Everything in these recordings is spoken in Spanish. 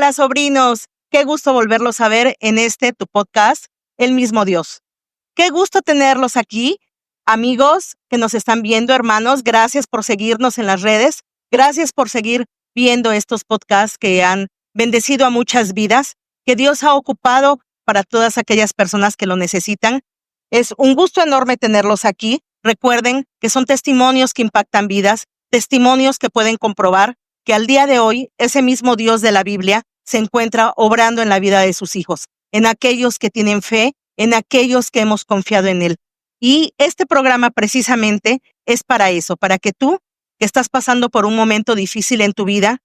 Hola, sobrinos. Qué gusto volverlos a ver en tu podcast, El Mismo Dios. Qué gusto tenerlos aquí. Amigos que nos están viendo, hermanos, gracias por seguirnos en las redes. Gracias por seguir viendo estos podcasts que han bendecido a muchas vidas, que Dios ha ocupado para todas aquellas personas que lo necesitan. Es un gusto enorme tenerlos aquí. Recuerden que son testimonios que impactan vidas, testimonios que pueden comprobar que al día de hoy ese mismo Dios de la Biblia se encuentra obrando en la vida de sus hijos, en aquellos que tienen fe, en aquellos que hemos confiado en Él. Y este programa precisamente es para eso, para que tú, que estás pasando por un momento difícil en tu vida,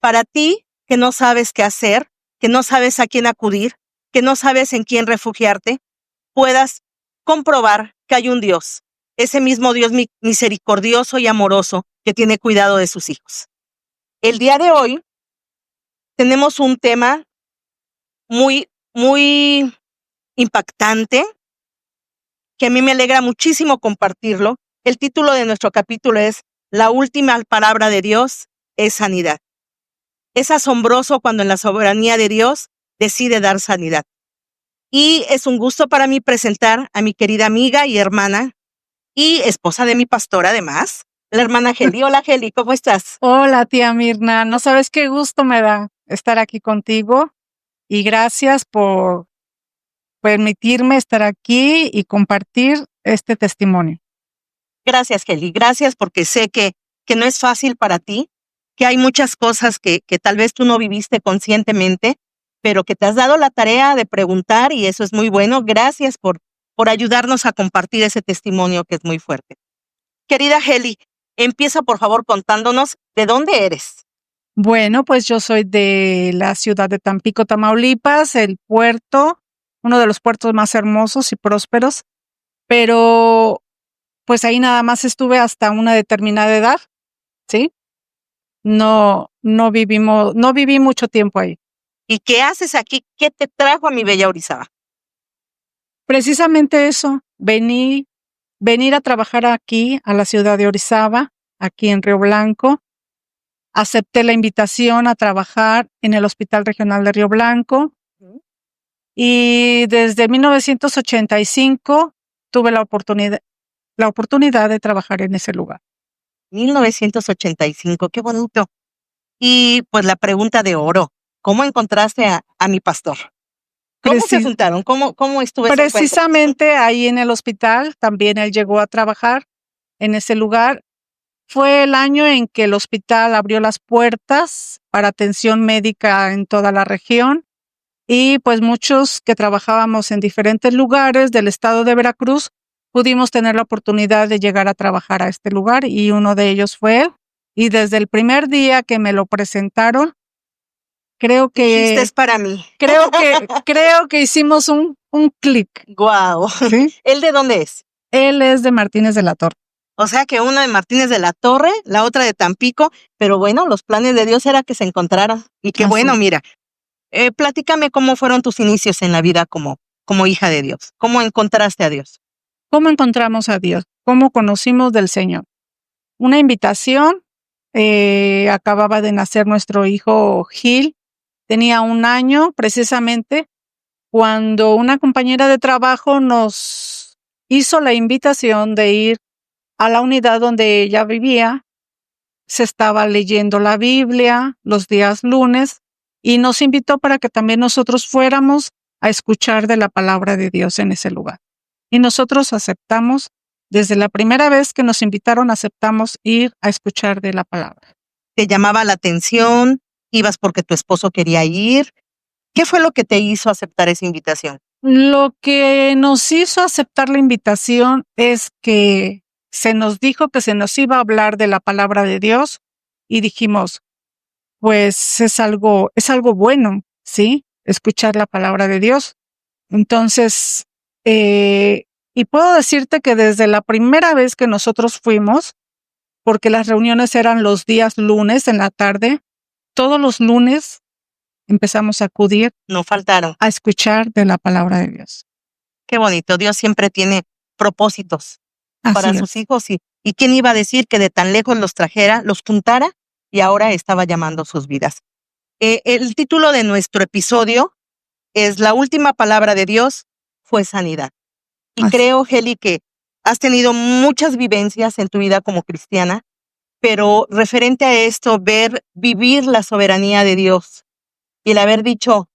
para ti que no sabes qué hacer, que no sabes a quién acudir, que no sabes en quién refugiarte, puedas comprobar que hay un Dios, ese mismo Dios misericordioso y amoroso que tiene cuidado de sus hijos. El día de hoy tenemos un tema muy impactante que a mí me alegra muchísimo compartirlo. El título de nuestro capítulo es La última palabra de Dios es sanidad. Es asombroso cuando en la soberanía de Dios decide dar sanidad. Y es un gusto para mí presentar a mi querida amiga y hermana y esposa de mi pastor además, la hermana Geli. Hola Geli, ¿cómo estás? Hola tía Mirna, no sabes qué gusto me da estar aquí contigo y gracias por permitirme estar aquí y compartir este testimonio. Gracias Geli, gracias porque sé que no es fácil para ti, que hay muchas cosas que tal vez tú no viviste conscientemente, pero que te has dado la tarea de preguntar y eso es muy bueno. Gracias por ayudarnos a compartir ese testimonio que es muy fuerte. Querida Geli, empieza por favor contándonos de dónde eres. Bueno, pues yo soy de la ciudad de Tampico, Tamaulipas, el puerto, uno de los puertos más hermosos y prósperos, pero pues ahí nada más estuve hasta una determinada edad, ¿sí? No viví mucho tiempo ahí. ¿Y qué haces aquí? ¿Qué te trajo a mi bella Orizaba? Precisamente eso, venir a trabajar aquí, a la ciudad de Orizaba, aquí en Río Blanco. Acepté la invitación a trabajar en el Hospital Regional de Río Blanco y desde 1985 tuve la oportunidad de trabajar en ese lugar. 1985, qué bonito. Y pues la pregunta de oro, ¿cómo encontraste a mi pastor? ¿Cómo se juntaron? ¿Cómo estuvo ese encuentro? Precisamente ahí en el hospital, también él llegó a trabajar en ese lugar. Fue el año en que el hospital abrió las puertas para atención médica en toda la región y pues muchos que trabajábamos en diferentes lugares del estado de Veracruz pudimos tener la oportunidad de llegar a trabajar a este lugar y uno de ellos fue él. Y desde el primer día que me lo presentaron, creo que dijiste, es para mí. Creo que hicimos un clic. Guau. ¿Sí? ¿Él de dónde es? Él es de Martínez de la Torre. O sea que una de Martínez de la Torre, la otra de Tampico, pero bueno, los planes de Dios era que se encontraran. Y qué bueno, mira, platícame cómo fueron tus inicios en la vida como hija de Dios. ¿Cómo encontraste a Dios? ¿Cómo encontramos a Dios? ¿Cómo conocimos del Señor? Una invitación, acababa de nacer nuestro hijo Gil, tenía 1 año precisamente, cuando una compañera de trabajo nos hizo la invitación de ir a la unidad donde ella vivía. Se estaba leyendo la Biblia los días lunes y nos invitó para que también nosotros fuéramos a escuchar de la palabra de Dios en ese lugar. Y nosotros aceptamos, desde la primera vez que nos invitaron, aceptamos ir a escuchar de la palabra. ¿Te llamaba la atención? ¿Ibas porque tu esposo quería ir? ¿Qué fue lo que te hizo aceptar esa invitación? Lo que nos hizo aceptar la invitación es que se nos dijo que se nos iba a hablar de la palabra de Dios y dijimos, pues es algo bueno, ¿sí? Escuchar la palabra de Dios. Entonces, y puedo decirte que desde la primera vez que nosotros fuimos, porque las reuniones eran los días lunes en la tarde, todos los lunes empezamos a acudir. No faltaron. A escuchar de la palabra de Dios. Qué bonito. Dios siempre tiene propósitos para sus hijos. ¿Y quién iba a decir que de tan lejos los trajera, los juntara y ahora estaba llamando sus vidas? El título de nuestro episodio es La última palabra de Dios fue sanidad. Y creo, Heli, que has tenido muchas vivencias en tu vida como cristiana, pero referente a esto, vivir la soberanía de Dios y el haber dicho,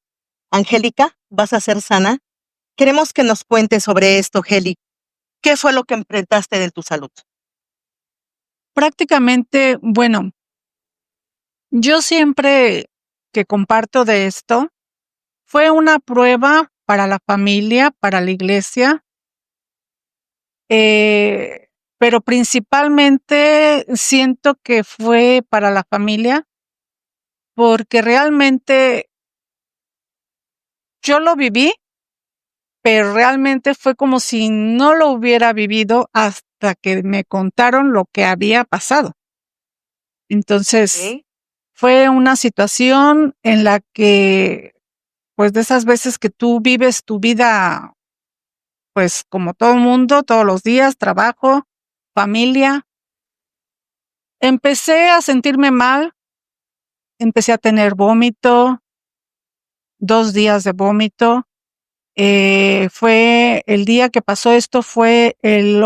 Angélica, vas a ser sana. Queremos que nos cuentes sobre esto, Heli. ¿Qué fue lo que enfrentaste de tu salud? Prácticamente, bueno, yo siempre que comparto de esto, fue una prueba para la familia, para la iglesia, pero principalmente siento que fue para la familia, porque realmente yo lo viví, pero realmente fue como si no lo hubiera vivido hasta que me contaron lo que había pasado. Entonces, ¿Sí? fue una situación en la que, pues de esas veces que tú vives tu vida, pues como todo el mundo, todos los días, trabajo, familia. Empecé a sentirme mal, empecé a tener vómito, 2 días de vómito. Fue el día que pasó esto, fue el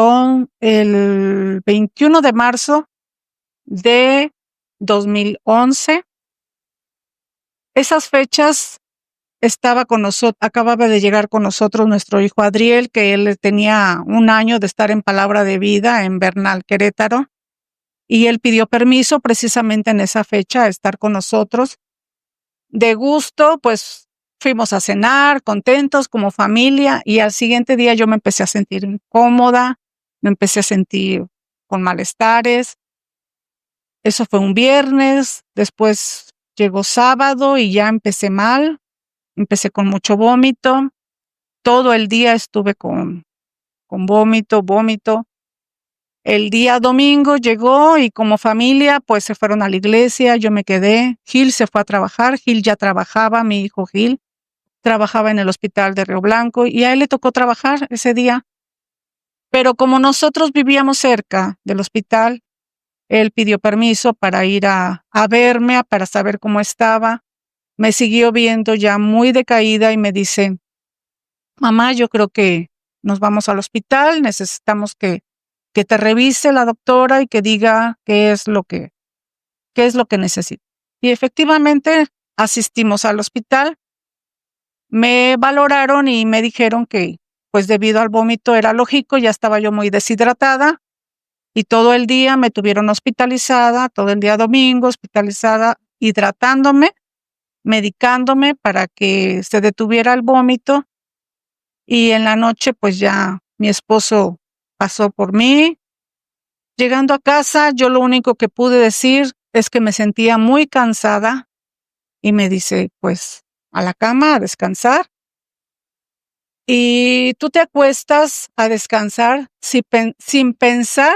21 de marzo de 2011. Esas fechas acababa de llegar con nosotros nuestro hijo Adriel, que él tenía 1 año de estar en Palabra de Vida en Bernal, Querétaro, y él pidió permiso precisamente en esa fecha a estar con nosotros. De gusto, pues fuimos a cenar, contentos como familia, y al siguiente día yo me empecé a sentir incómoda, me empecé a sentir con malestares. Eso fue un viernes, después llegó sábado y ya empecé mal, empecé con mucho vómito. Todo el día estuve con vómito. El día domingo llegó y como familia, pues se fueron a la iglesia, yo me quedé. Gil se fue a trabajar, Gil ya trabajaba, mi hijo Gil trabajaba en el hospital de Río Blanco y a él le tocó trabajar ese día. Pero como nosotros vivíamos cerca del hospital, él pidió permiso para ir a verme, para saber cómo estaba. Me siguió viendo ya muy decaída y me dice, mamá, yo creo que nos vamos al hospital, necesitamos que te revise la doctora y que diga qué es lo que necesito. Y efectivamente asistimos al hospital, me valoraron y me dijeron que pues debido al vómito era lógico, ya estaba yo muy deshidratada y todo el día me tuvieron hospitalizada, todo el día domingo hospitalizada, hidratándome, medicándome para que se detuviera el vómito. Y en la noche, pues ya mi esposo pasó por mí. Llegando a casa, yo lo único que pude decir es que me sentía muy cansada y me dice, pues a la cama a descansar. Y tú te acuestas a descansar sin pensar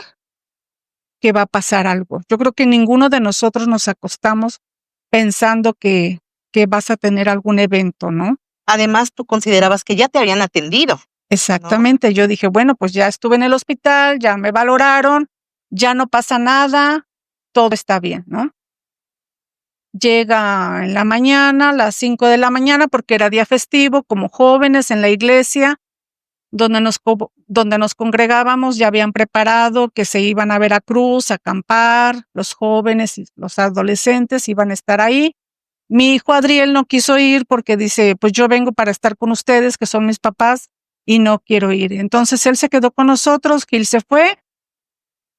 que va a pasar algo. Yo creo que ninguno de nosotros nos acostamos pensando que vas a tener algún evento, ¿no? Además, tú considerabas que ya te habían atendido. Exactamente. ¿No? Yo dije, bueno, pues ya estuve en el hospital, ya me valoraron, ya no pasa nada, todo está bien, ¿no? Llega en la mañana, a las 5 de la mañana, porque era día festivo, como jóvenes en la iglesia, donde nos congregábamos, ya habían preparado que se iban a Veracruz, a acampar, los jóvenes y los adolescentes iban a estar ahí. Mi hijo Adriel no quiso ir porque dice, pues yo vengo para estar con ustedes, que son mis papás, y no quiero ir. Entonces él se quedó con nosotros, Gil se fue,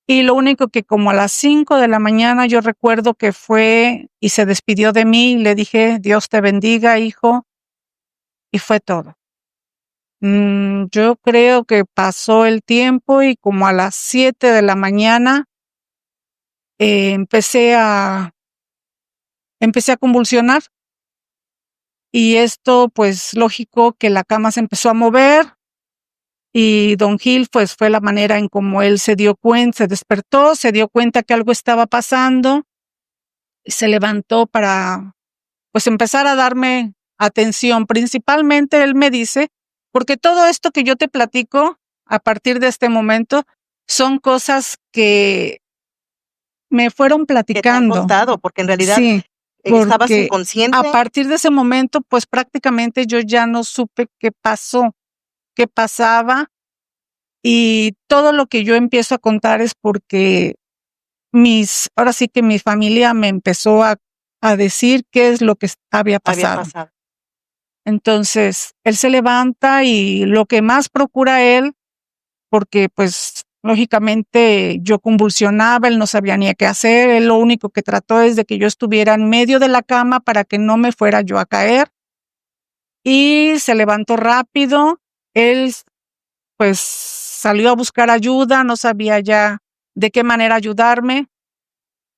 y lo único que como a las 5 de la mañana yo recuerdo que fue y se despidió de mí, y le dije, Dios te bendiga, hijo, y fue todo. Yo creo que pasó el tiempo y como a las 7 de la mañana empecé a convulsionar. Y esto, pues lógico que la cama se empezó a mover y don Gil, pues fue la manera en cómo él se dio cuenta, se despertó, se dio cuenta que algo estaba pasando y se levantó para, pues empezar a darme atención. Principalmente él me dice, porque todo esto que yo te platico a partir de este momento son cosas que me fueron Que te han platicando. contado, porque en realidad Sí, ¿Estabas porque a inconsciente? partir de ese momento, pues prácticamente yo ya no supe qué pasó, qué pasaba, y todo lo que yo empiezo a contar es porque ahora sí que mi familia me empezó a decir qué es lo que había Había pasado. pasado. Entonces, él se levanta y lo que más procura él, porque pues lógicamente yo convulsionaba, él no sabía ni qué hacer, él lo único que trató es de que yo estuviera en medio de la cama para que no me fuera yo a caer, y se levantó rápido. Él pues salió a buscar ayuda, no sabía ya de qué manera ayudarme.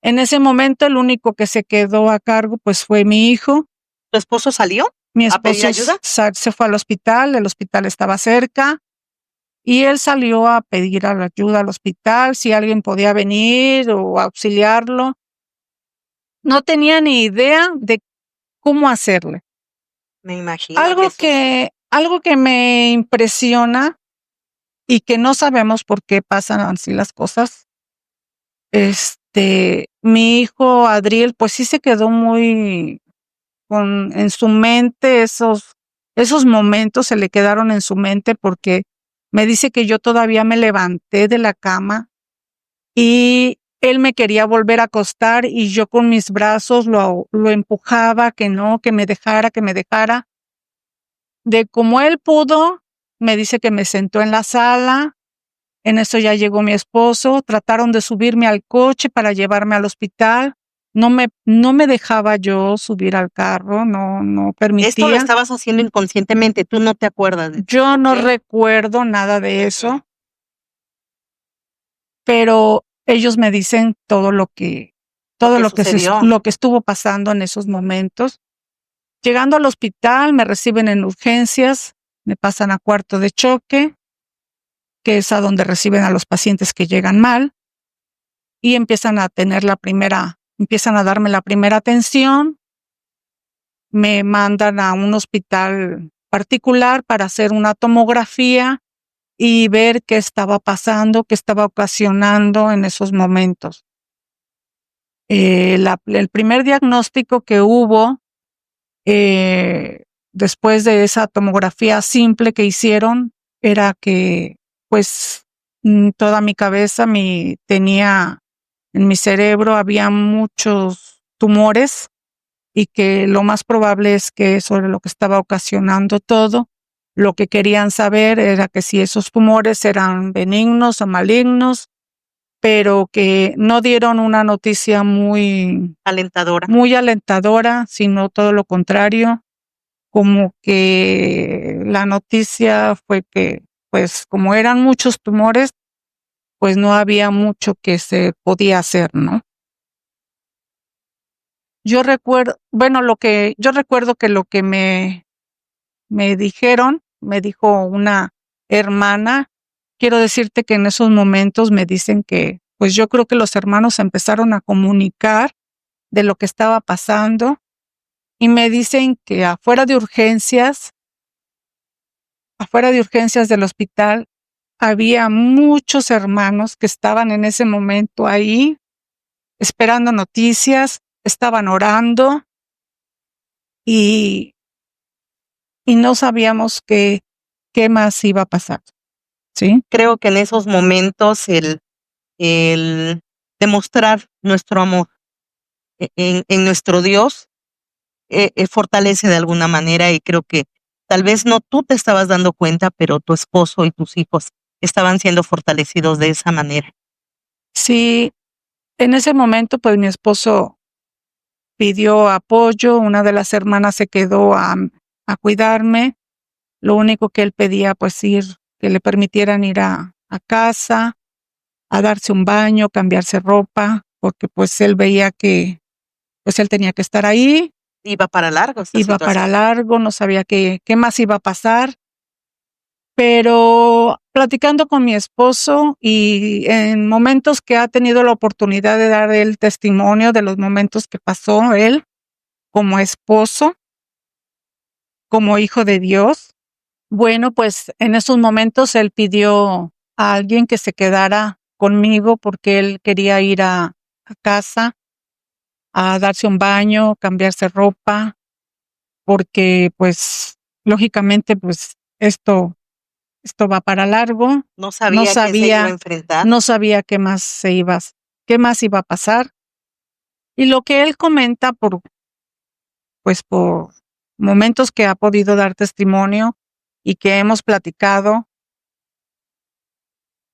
En ese momento el único que se quedó a cargo pues fue mi hijo. ¿Tu esposo salió Mi a pedir esposo ayuda? se fue al hospital, el hospital estaba cerca. Y él salió a pedir ayuda al hospital, si alguien podía venir o auxiliarlo. No tenía ni idea de cómo hacerle. Me imagino, Jesús. Algo que me impresiona y que no sabemos por qué pasan así las cosas. Mi hijo Adriel, pues sí se quedó muy en su mente, esos momentos se le quedaron en su mente, porque me dice que yo todavía me levanté de la cama y él me quería volver a acostar y yo con mis brazos lo empujaba, que no, que me dejara, que me dejara. De como él pudo, me dice que me sentó en la sala. En eso ya llegó mi esposo, trataron de subirme al coche para llevarme al hospital. No me dejaba yo subir al carro, no Esto lo permitía. estabas haciendo inconscientemente, tú no te acuerdas de Yo no ¿ok? recuerdo nada de eso, pero ellos me dicen todo lo que sucedió. lo que estuvo pasando en esos momentos. Llegando al hospital, me reciben en urgencias, me pasan a cuarto de choque, que es a donde reciben a los pacientes que llegan mal, y empiezan a darme la primera atención. Me mandan a un hospital particular para hacer una tomografía y ver qué estaba pasando, qué estaba ocasionando en esos momentos. El primer diagnóstico que hubo después de esa tomografía simple que hicieron era que, pues, toda mi cabeza tenía, en mi cerebro había muchos tumores, y que lo más probable es que eso era lo que estaba ocasionando todo. Lo que querían saber era que si esos tumores eran benignos o malignos, pero que no dieron una noticia muy alentadora, sino todo lo contrario, como que la noticia fue que, pues, como eran muchos tumores, pues no había mucho que se podía hacer, ¿no? Yo recuerdo que lo que me dijeron, me dijo una hermana. Quiero decirte que en esos momentos me dicen que, pues yo creo que los hermanos empezaron a comunicar de lo que estaba pasando, y me dicen que afuera de urgencias del hospital, había muchos hermanos que estaban en ese momento ahí, esperando noticias, estaban orando, y no sabíamos qué más iba a pasar, ¿sí? Creo que en esos momentos el demostrar nuestro amor en nuestro Dios fortalece de alguna manera, y creo que tal vez no tú te estabas dando cuenta, pero tu esposo y tus hijos estaban siendo fortalecidos de esa manera. Sí, en ese momento, pues mi esposo pidió apoyo, una de las hermanas se quedó a cuidarme. Lo único que él pedía, pues que le permitieran ir a casa, a darse un baño, cambiarse ropa, porque pues él veía que pues él tenía que estar ahí. Iba para largo esta Iba para situación. largo, no sabía qué más iba a pasar. Pero platicando con mi esposo y en momentos que ha tenido la oportunidad de dar el testimonio de los momentos que pasó él como esposo, como hijo de Dios, bueno, pues en esos momentos él pidió a alguien que se quedara conmigo porque él quería ir a casa. a darse un baño, cambiarse ropa, porque pues lógicamente pues esto va para largo. No sabía qué se iba a enfrentar. No sabía qué más iba a pasar. Y lo que él comenta por momentos que ha podido dar testimonio y que hemos platicado,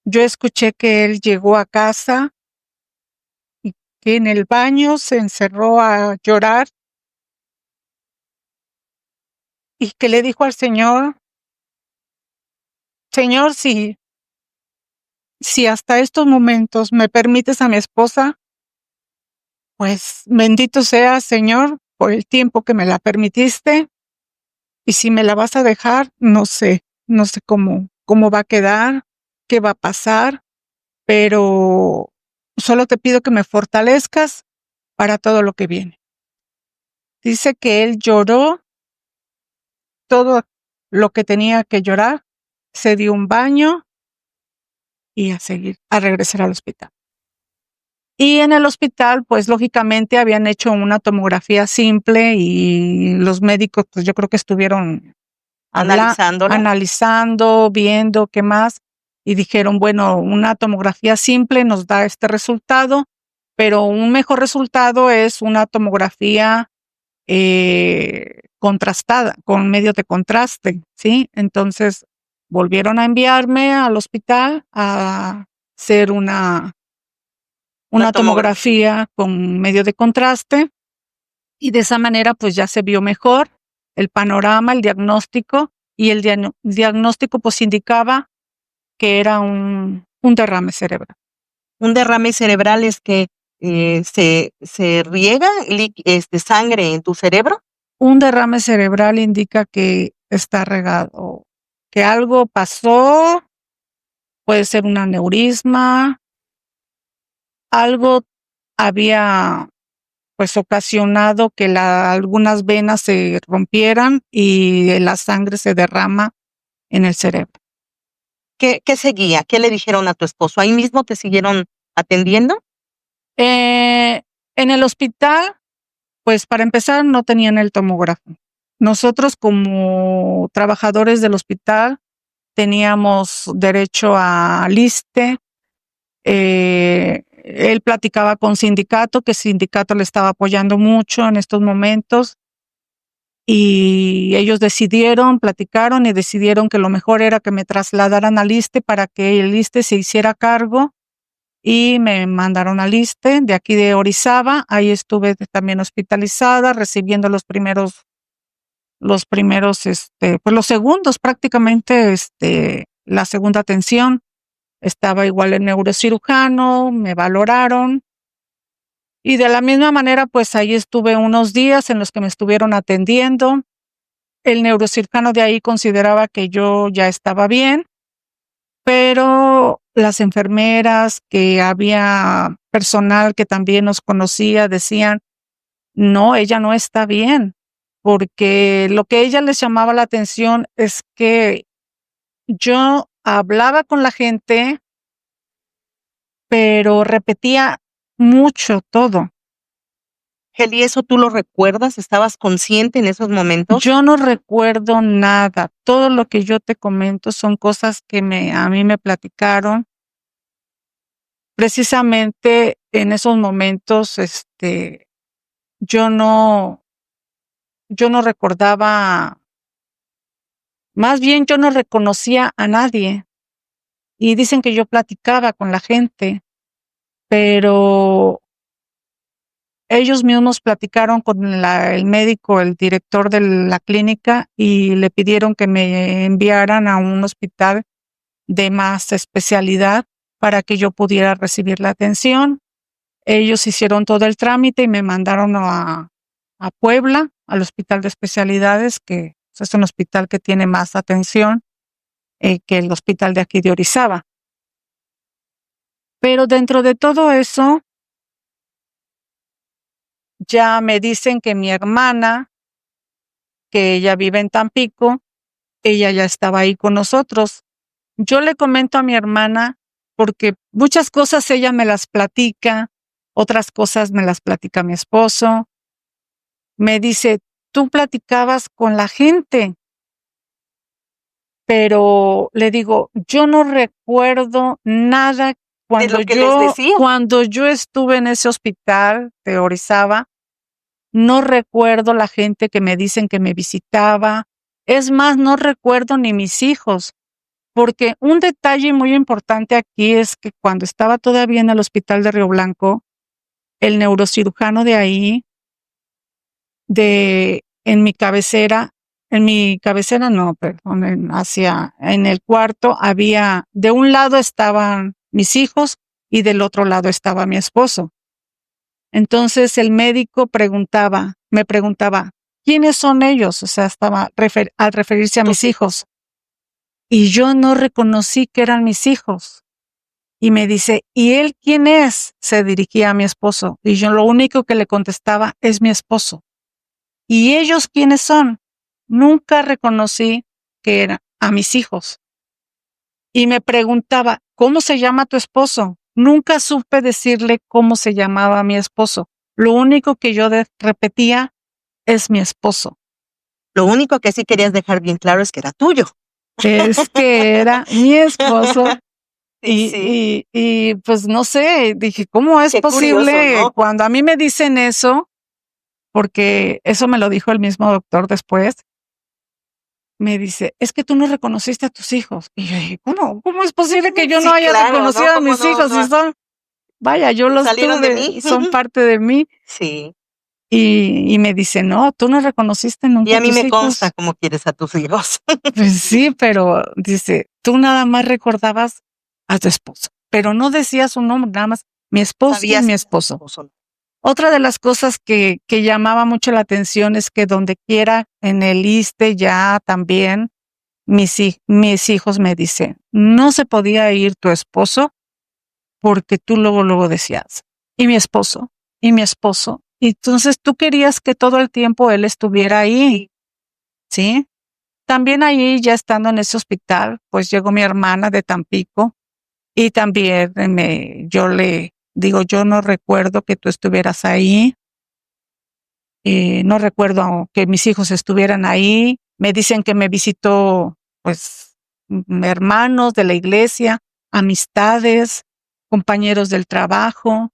yo escuché que él llegó a casa y que en el baño se encerró a llorar y que le dijo al Señor, Señor, si hasta estos momentos me permites a mi esposa, pues bendito seas, Señor, por el tiempo que me la permitiste. Y si me la vas a dejar, no sé cómo va a quedar, qué va a pasar, pero solo te pido que me fortalezcas para todo lo que viene. Dice que él lloró todo lo que tenía que llorar, se dio un baño y a regresar al hospital. Y en el hospital, pues lógicamente habían hecho una tomografía simple y los médicos, pues yo creo que estuvieron analizando, viendo qué más, y dijeron, bueno, una tomografía simple nos da este resultado, pero un mejor resultado es una tomografía contrastada, con medios de contraste, ¿sí? Entonces, volvieron a enviarme al hospital a hacer una tomografía con medio de contraste, y de esa manera pues ya se vio mejor el panorama, el diagnóstico, y el diagnóstico pues indicaba que era un derrame cerebral. Un derrame cerebral es que se riega sangre en tu cerebro. Un derrame cerebral indica que está regado, que algo pasó, puede ser un aneurisma, algo había pues ocasionado que algunas venas se rompieran y la sangre se derrama en el cerebro. ¿Qué seguía? ¿Qué le dijeron a tu esposo? ¿Ahí mismo te siguieron atendiendo? En el hospital, pues para empezar no tenían el tomógrafo. Nosotros como trabajadores del hospital teníamos derecho a ISSSTE. Él platicaba con sindicato, que el sindicato le estaba apoyando mucho en estos momentos, y ellos platicaron y decidieron que lo mejor era que me trasladaran al ISSSTE para que el ISSSTE se hiciera cargo, y me mandaron al ISSSTE de aquí de Orizaba. Ahí estuve también hospitalizada, recibiendo los segundos prácticamente, la segunda atención. Estaba igual el neurocirujano, me valoraron, y de la misma manera pues ahí estuve unos días en los que me estuvieron atendiendo. El neurocirujano de ahí consideraba que yo ya estaba bien, pero las enfermeras, que había personal que también nos conocía, decían, no, ella no está bien, porque lo que a ella les llamaba la atención es que yo hablaba con la gente, pero repetía mucho todo. Heli, ¿eso tú lo recuerdas? ¿Estabas consciente en esos momentos? Yo no recuerdo nada. Todo lo que yo te comento son cosas que a mí me platicaron. Precisamente en esos momentos, yo no recordaba, más bien yo no reconocía a nadie. Y dicen que yo platicaba con la gente, pero ellos mismos platicaron con el médico, el director de la clínica, y le pidieron que me enviaran a un hospital de más especialidad para que yo pudiera recibir la atención. Ellos hicieron todo el trámite y me mandaron a Puebla, al hospital de especialidades, que es un hospital que tiene más atención que el hospital de aquí de Orizaba. Pero dentro de todo eso, ya me dicen que mi hermana, que ella vive en Tampico, ella ya estaba ahí con nosotros. Yo le comento a mi hermana porque muchas cosas ella me las platica, Otras cosas me las platica mi esposo. Me dice, tú platicabas con la gente, pero le digo, yo no recuerdo nada De lo que les decía. cuando yo estuve en ese hospital, teorizaba, no recuerdo la gente que me dicen que me visitaba. Es más, no recuerdo ni mis hijos, porque un detalle muy importante aquí es que cuando estaba todavía en el hospital de Río Blanco, el neurocirujano de ahí, en mi cabecera no, perdón, en el cuarto había, de un lado estaban mis hijos y del otro lado estaba mi esposo. Entonces el médico me preguntaba, ¿quiénes son ellos? O sea, estaba al referirse a mis hijos. Y yo no reconocí que eran mis hijos. Y me dice, ¿y él quién es? Se dirigía a mi esposo. Y yo lo único que le contestaba es mi esposo. ¿Y ellos quiénes son? Nunca reconocí que eran a mis hijos. Y me preguntaba, ¿cómo se llama tu esposo? Nunca supe decirle cómo se llamaba mi esposo. Lo único que yo repetía es mi esposo. Lo único que sí querías dejar bien claro es que era tuyo. Es que era mi esposo. Sí. Y pues no sé, dije, ¿cómo es Qué posible curioso, ¿no? cuando a mí me dicen eso? Porque eso me lo dijo el mismo doctor después. Me dice, es que tú no reconociste a tus hijos. Y yo dije, ¿cómo es posible que yo Sí, no haya claro, reconocido ¿no? a ¿Cómo mis hijos? no? Y vaya, yo los Salieron de tuve, mí. son parte de mí. Sí. Y me dice, no, tú no reconociste Y nunca a a mí tus me consta hijos. cómo quieres a tus hijos. Pues sí, pero dice, tú nada más recordabas a tu esposo, pero no decías su nombre, nada más mi esposo y Sabías mi que era tu esposo. esposo. Otra de las cosas que llamaba mucho la atención es que donde quiera en el ISSSTE ya también mis hijos me dicen, no se podía ir tu esposo porque tú luego decías, y mi esposo, y mi esposo. Y entonces tú querías que todo el tiempo él estuviera ahí, ¿sí? También ahí, ya estando en ese hospital, pues llegó mi hermana de Tampico y también yo le digo, yo no recuerdo que tú estuvieras ahí, no recuerdo que mis hijos estuvieran ahí. Me dicen que me visitó, pues, hermanos de la iglesia, amistades, compañeros del trabajo,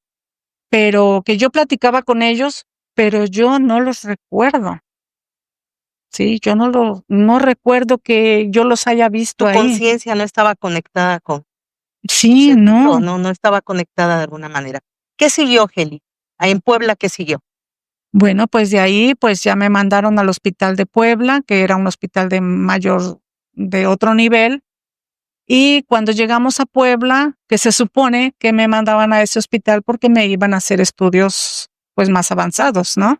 pero que yo platicaba con ellos, pero yo no los recuerdo. Sí, yo no recuerdo que yo los haya visto Tu ahí. conciencia no estaba conectada con tu Sí, sentido, no. no estaba conectada de alguna manera. ¿Qué siguió, Geli? Ahí en Puebla, ¿qué siguió? Bueno, pues de ahí, pues ya me mandaron al hospital de Puebla, que era un hospital de otro nivel. Y cuando llegamos a Puebla, que se supone que me mandaban a ese hospital porque me iban a hacer estudios, pues más avanzados, ¿no?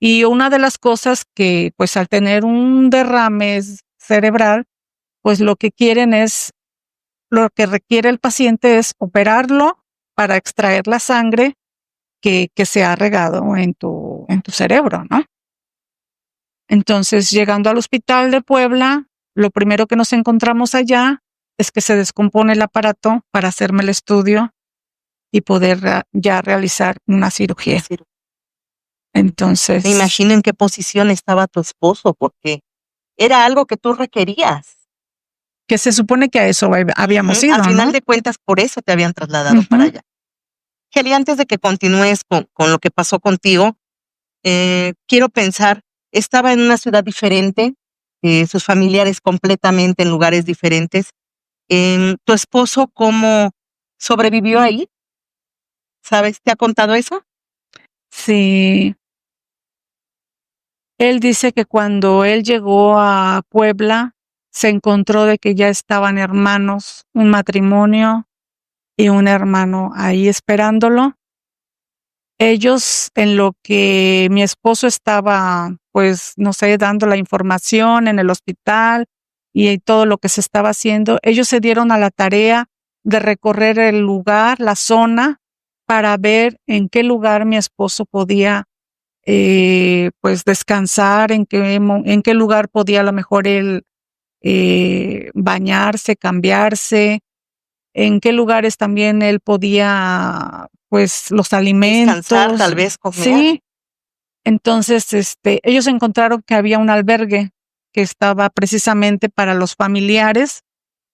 Y una de las cosas que, pues al tener un derrame cerebral, pues lo que requiere el paciente es operarlo para extraer la sangre que se ha regado en tu cerebro, ¿no? Entonces, llegando al hospital de Puebla, lo primero que nos encontramos allá es que se descompone el aparato para hacerme el estudio y poder ya realizar una cirugía. Entonces, Me imagino en qué posición estaba tu esposo, porque era algo que tú requerías. que se supone que a eso habíamos ido, Al final ¿no? de cuentas, por eso te habían trasladado para allá. Geli, antes de que continúes con lo que pasó contigo, quiero pensar, estaba en una ciudad diferente, sus familiares completamente en lugares diferentes. ¿Tu esposo cómo sobrevivió ahí? ¿Sabes? ¿Te ha contado eso? Sí. Él dice que cuando él llegó a Puebla, se encontró de que ya estaban hermanos, un matrimonio y un hermano ahí esperándolo. Ellos, en lo que mi esposo estaba, pues, no sé, dando la información en el hospital y todo lo que se estaba haciendo, ellos se dieron a la tarea de recorrer el lugar, la zona, para ver en qué lugar mi esposo podía, pues, descansar, en qué lugar podía a lo mejor él bañarse, cambiarse, en qué lugares también él podía, pues los Descansar, alimentos. tal vez comer. Sí. Entonces, ellos encontraron que había un albergue que estaba precisamente para los familiares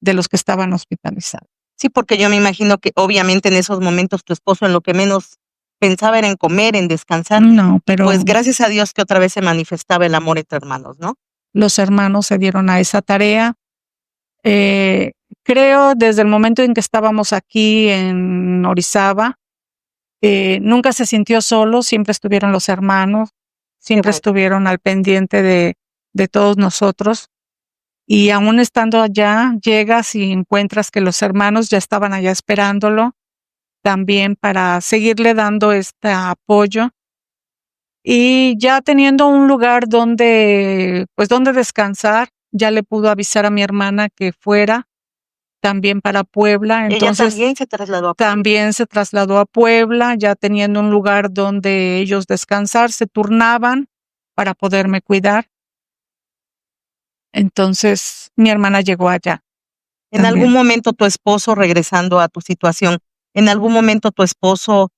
de los que estaban hospitalizados. Sí, porque yo me imagino que obviamente en esos momentos tu esposo en lo que menos pensaba era en comer, en descansar. No, pero Pues gracias a Dios que otra vez se manifestaba el amor entre hermanos, ¿no? los hermanos se dieron a esa tarea. Creo desde el momento en que estábamos aquí en Orizaba, nunca se sintió solo, siempre estuvieron los hermanos, siempre bueno. estuvieron al pendiente de todos nosotros. Y aún estando allá, llegas y encuentras que los hermanos ya estaban allá esperándolo, también para seguirle dando este apoyo. Y ya teniendo un lugar donde descansar, ya le pudo avisar a mi hermana que fuera también para Puebla. Ella Entonces también se trasladó a Puebla. también se trasladó a Puebla, ya teniendo un lugar donde ellos descansar, se turnaban para poderme cuidar. Entonces mi hermana llegó allá. En también. algún momento tu esposo, regresando a tu situación, en algún momento tu esposo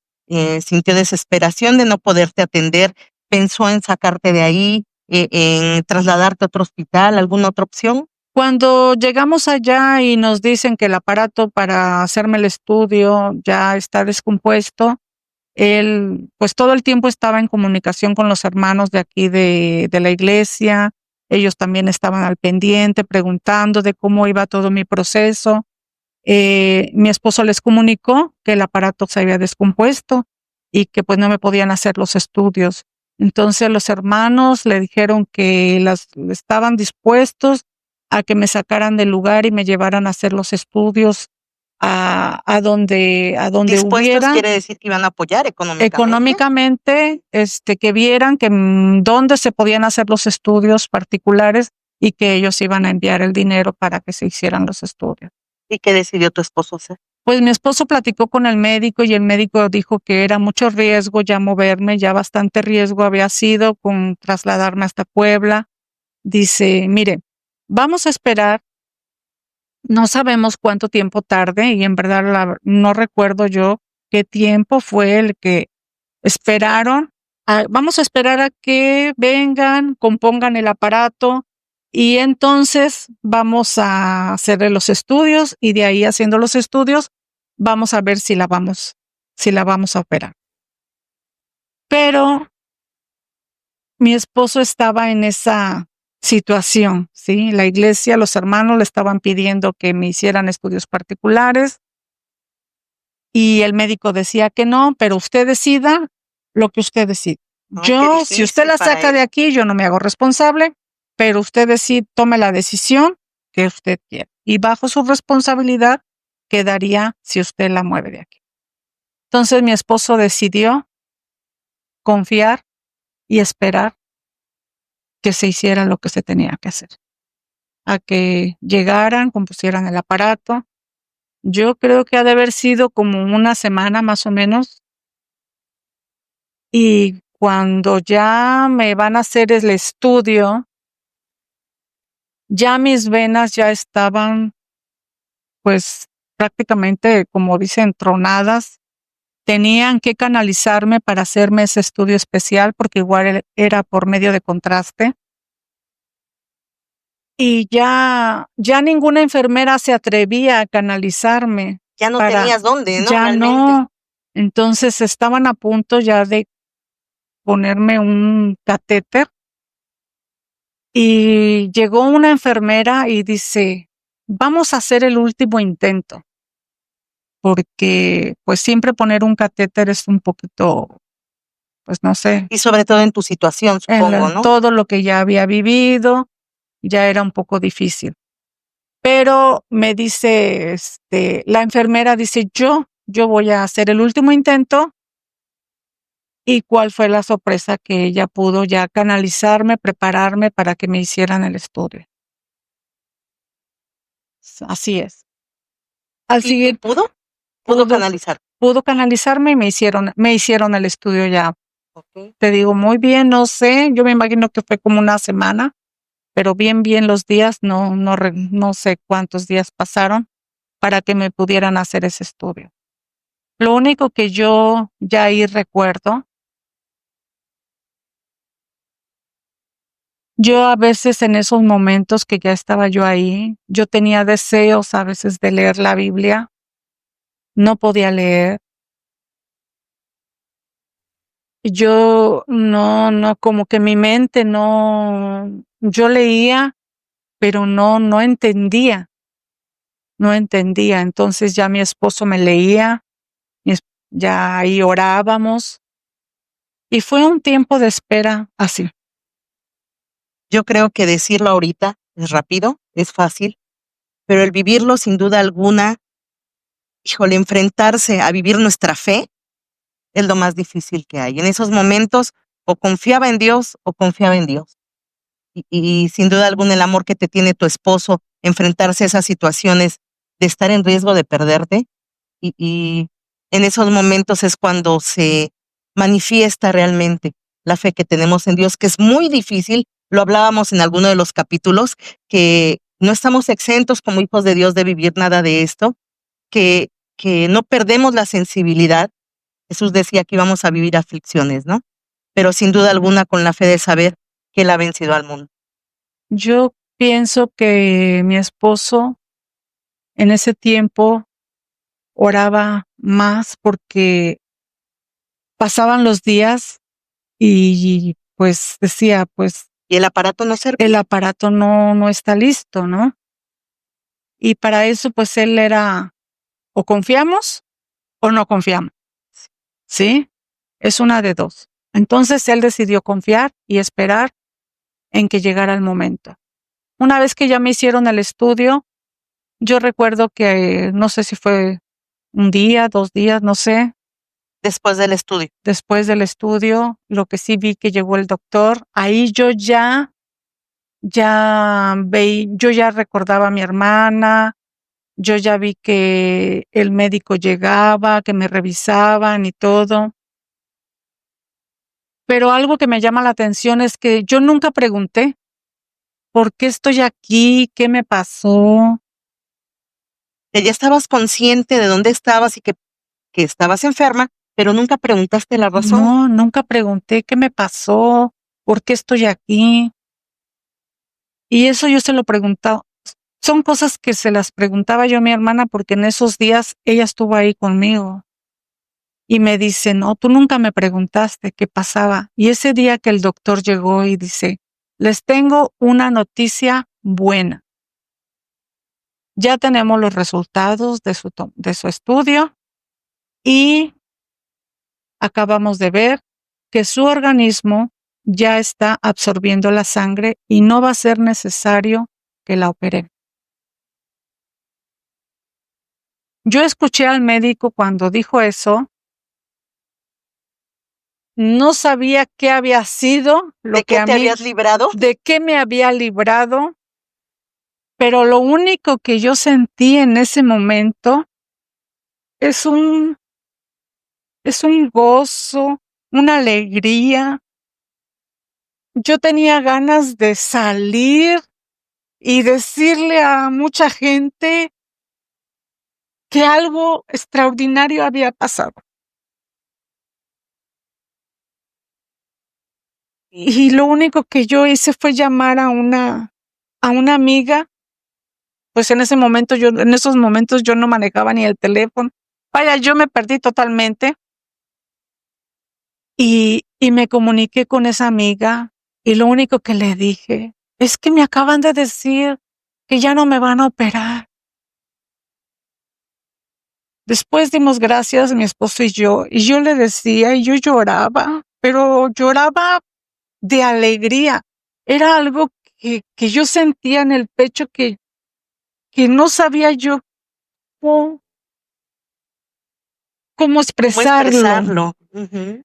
sintió desesperación de no poderte atender, pensó en sacarte de ahí, en trasladarte a otro hospital, ¿alguna otra opción? Cuando llegamos allá y nos dicen que el aparato para hacerme el estudio ya está descompuesto, él pues todo el tiempo estaba en comunicación con los hermanos de aquí de la iglesia. Ellos también estaban al pendiente preguntando de cómo iba todo mi proceso. Mi esposo les comunicó que el aparato se había descompuesto y que pues no me podían hacer los estudios. Entonces los hermanos le dijeron que estaban dispuestos a que me sacaran del lugar y me llevaran a hacer los estudios a donde Dispuestos hubiera. quiere decir que iban a apoyar económicamente. Económicamente, que vieran que dónde se podían hacer los estudios particulares y que ellos iban a enviar el dinero para que se hicieran los estudios. ¿Y qué decidió tu esposo hacer? Pues mi esposo platicó con el médico y el médico dijo que era mucho riesgo ya moverme, ya bastante riesgo había sido con trasladarme hasta Puebla. Dice, mire, vamos a esperar, no sabemos cuánto tiempo tarde y en verdad no recuerdo yo qué tiempo fue el que esperaron. Vamos a esperar a que vengan, compongan el aparato y entonces vamos a hacer los estudios y de ahí haciendo los estudios vamos a ver si la vamos a operar. Pero mi esposo estaba en esa situación, ¿sí? La iglesia, los hermanos le estaban pidiendo que me hicieran estudios particulares y el médico decía que no, pero usted decida lo que usted decide. Yo, si usted la saca de aquí, yo no me hago responsable, pero usted tome la decisión que usted quiera. Y bajo su responsabilidad quedaría si usted la mueve de aquí. Entonces mi esposo decidió confiar y esperar que se hiciera lo que se tenía que hacer. A que llegaran, compusieran el aparato. Yo creo que ha de haber sido como una semana más o menos. Y cuando ya me van a hacer el estudio, ya mis venas ya estaban, pues prácticamente, como dicen, tronadas. Tenían que canalizarme para hacerme ese estudio especial porque igual era por medio de contraste. Y ya ninguna enfermera se atrevía a canalizarme. Ya no tenías dónde, ¿no? Ya Realmente. no. Entonces estaban a punto ya de ponerme un catéter. Y llegó una enfermera y dice, vamos a hacer el último intento. Porque pues siempre poner un catéter es un poquito, pues no sé. Y sobre todo en tu situación, supongo, ¿no? Todo lo que ya había vivido, ya era un poco difícil. Pero me dice, la enfermera dice, yo voy a hacer el último intento. ¿Y cuál fue la sorpresa? Que ella pudo ya canalizarme, prepararme para que me hicieran el estudio. Así es. Al siguiente, ¿Pudo canalizar? Pudo canalizarme y me hicieron el estudio ya. Okay. Te digo, muy bien, no sé, yo me imagino que fue como una semana, pero bien los días, no sé cuántos días pasaron para que me pudieran hacer ese estudio. Lo único que yo ya ahí recuerdo, yo a veces en esos momentos que ya estaba yo ahí, yo tenía deseos a veces de leer la Biblia, no podía leer. Yo no, como que mi mente no, yo leía, pero no entendía, no entendía. Entonces ya mi esposo me leía, ya ahí orábamos y fue un tiempo de espera así. Yo creo que decirlo ahorita es rápido, es fácil, pero el vivirlo sin duda alguna, híjole, enfrentarse a vivir nuestra fe es lo más difícil que hay. En esos momentos o confiaba en Dios o confiaba en Dios. Y sin duda alguna el amor que te tiene tu esposo, enfrentarse a esas situaciones de estar en riesgo de perderte y en esos momentos es cuando se manifiesta realmente la fe que tenemos en Dios, que es muy difícil. Lo hablábamos en alguno de los capítulos, que no estamos exentos como hijos de Dios de vivir nada de esto, que no perdemos la sensibilidad. Jesús decía que íbamos a vivir aflicciones, ¿no? Pero sin duda alguna con la fe de saber que Él ha vencido al mundo. Yo pienso que mi esposo en ese tiempo oraba más porque pasaban los días y pues decía, pues Y el aparato no servía. el aparato no está listo, ¿no? Y para eso pues él era o confiamos o no confiamos, ¿sí? Es una de dos. Entonces él decidió confiar y esperar en que llegara el momento. Una vez que ya me hicieron el estudio, yo recuerdo que no sé si fue un día, 2 días, no sé, Después del estudio. después del estudio, lo que sí vi que llegó el doctor, ahí yo ya yo ya recordaba a mi hermana, yo ya vi que el médico llegaba, que me revisaban y todo. Pero algo que me llama la atención es que yo nunca pregunté, ¿por qué estoy aquí? ¿Qué me pasó? Que ya estabas consciente de dónde estabas y que estabas enferma, pero nunca preguntaste la razón. No, nunca pregunté qué me pasó, por qué estoy aquí. Y eso yo se lo preguntaba. Son cosas que se las preguntaba yo a mi hermana porque en esos días ella estuvo ahí conmigo. Y me dice, no, tú nunca me preguntaste qué pasaba. Y ese día que el doctor llegó y dice, les tengo una noticia buena. Ya tenemos los resultados de su estudio y acabamos de ver que su organismo ya está absorbiendo la sangre y no va a ser necesario que la operen. Yo escuché al médico cuando dijo eso. No sabía qué había sido lo ¿De que qué a te mí, habías librado? de qué me había librado, pero lo único que yo sentí en ese momento es un gozo, una alegría. Yo tenía ganas de salir y decirle a mucha gente que algo extraordinario había pasado. Y lo único que yo hice fue llamar a una amiga. Pues en esos momentos yo no manejaba ni el teléfono. Vaya, yo me perdí totalmente. Y me comuniqué con esa amiga y lo único que le dije es que me acaban de decir que ya no me van a operar. Después dimos gracias mi esposo y yo le decía y yo lloraba, pero lloraba de alegría. Era algo que yo sentía en el pecho que no sabía yo cómo ¿Cómo expresarlo. expresarlo? Ujú.